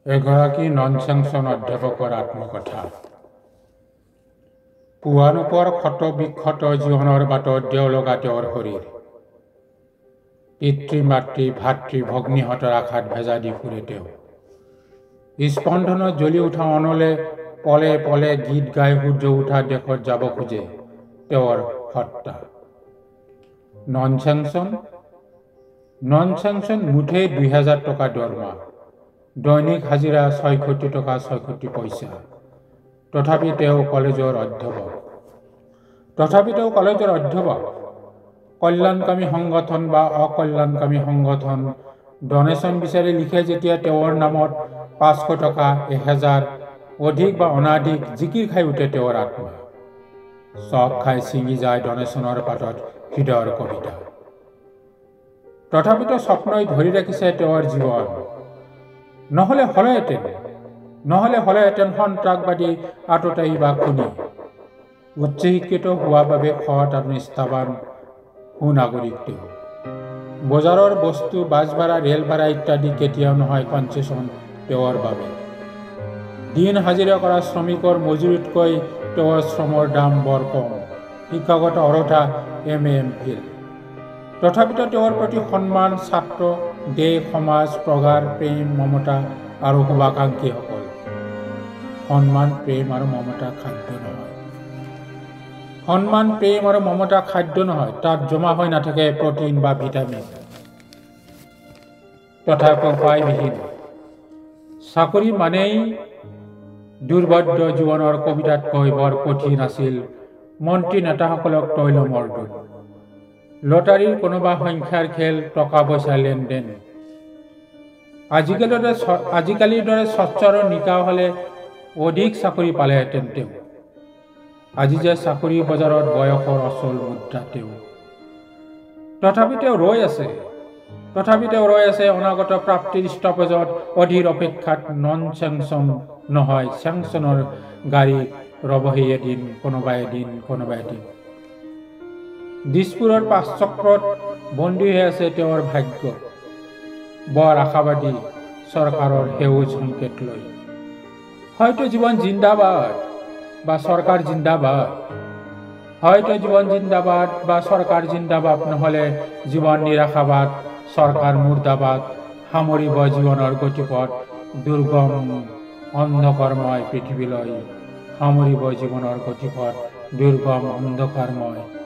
এগৰাকী নন-চেংচন অধ্যাপকৰ আত্মকথা। পুৱানোপৰ ক্ষত-বিক্ষত জীৱনৰ বাটত দেও লগা তেওঁৰ শৰীৰ। পিতৃ-মাতৃ, ভাতৃ-ভগ্নীহঁতৰ আশাত ভেজা দি ফুৰে তেওঁ। স্পন্দনত জ্বলি উঠা অনলে পলে পলে গীত গাই সূৰ্য উঠা দেশত যাব খোজে তেওঁৰ সত্তা। নন-চেংচন মুঠেই ২,০০০ টকা দৰমহা, দৈনিক হাজিৰা ৬৬ টকা ৬৬ পইচা। তথাপি তেওঁ কলেজৰ অধ্যাপক। কল্যাণকামী সংগঠন বা অকল্যাণকামী সংগঠন ডনেশ্যন বিচাৰি লিখে যেতিয়া তেওঁৰ নামত ৫০০ টকা, ১,০০০ অধিক বা অনাধিক জিকিৰ খাই উঠে তেওঁৰ আত্মা। চক খাই ছিঙি যায় ডনেশ্যনৰ পাতত হৃদয়ৰ কবিতা। তথাপিতো স্বপ্নই ধৰি ৰাখিছে তেওঁৰ জীৱন। নহলে হলেহেঁতেন সন্ত্ৰাসবাদী, আততায়ী বা খুনি। উচ্চ শিক্ষিত হোৱা বাবে সৎ আৰু নিষ্ঠাবান সুনাগৰিক তেওঁ। বজাৰৰ বস্তু, বাছ ভাড়া, ৰেল ভাড়া ইত্যাদি কেতিয়াও নহয় কনচেছন তেওঁৰ বাবে। দিন হাজিৰা কৰা শ্ৰমিকৰ মজুৰিতকৈ তেওঁৰ শ্ৰমৰ দাম বৰ কম। শিক্ষাগত অৰ্হতা MA, MPhil। তথাপিতো তেওঁৰ প্ৰতি সন্মান, ছাত্ৰ, দেশ, সমাজ, প্ৰগাঢ় প্ৰেম, মমতা আৰু শুভাকাংক্ষীসকল। সন্মান, প্ৰেম আৰু মমতা খাদ্য নহয়, তাত জমা হৈ নাথাকে প্ৰটিন বা ভিটামিন। তথাপি উপায়বিহীন। চাকৰি মানেই দুৰ্বোধ্য জীৱনৰ কবিতাতকৈ বৰ কঠিন আছিল মন্ত্ৰী নেতাসকলক তৈলমৰ দোল। লটাৰীৰ কোনোবা সংখ্যাৰ খেল, টকা পইচাৰ লেনদেন। আজিকালিৰ দৰে স্বচ্ছ আৰু নিকা হলে অধিক চাকৰি পালেহেঁতেন তেওঁ। আজি যে চাকৰি বজাৰত বয়সৰ অচল মুদ্ৰা তেওঁ। তথাপি তেওঁ ৰৈ আছে অনাগত প্ৰাপ্তিৰ ষ্টপেজত অধীৰ অপেক্ষাত। নন-চেংচন নহয়, চেংচনৰ গাড়ী ৰবহি এদিন, কোনোবা এদিন। দিছপুৰৰ পাঁচচক্ৰত বন্দী হৈ আছে তেওঁৰ ভাগ্য। বৰ আশাবাদী চৰকাৰৰ সেউজ সংকেত লৈ। হয়তো জীৱন জিন্দাবাদ বা চৰকাৰ জিন্দাবাদ, নহলে জীৱন নিৰাশাবাদ, চৰকাৰ মুৰ্দাবাদ। সামৰিব জীৱনৰ গতিপথ দুৰ্গম অন্ধকাৰময় পৃথিৱীলৈ। সামৰিব জীৱনৰ গতিপথ দুৰ্গম অন্ধকাৰময়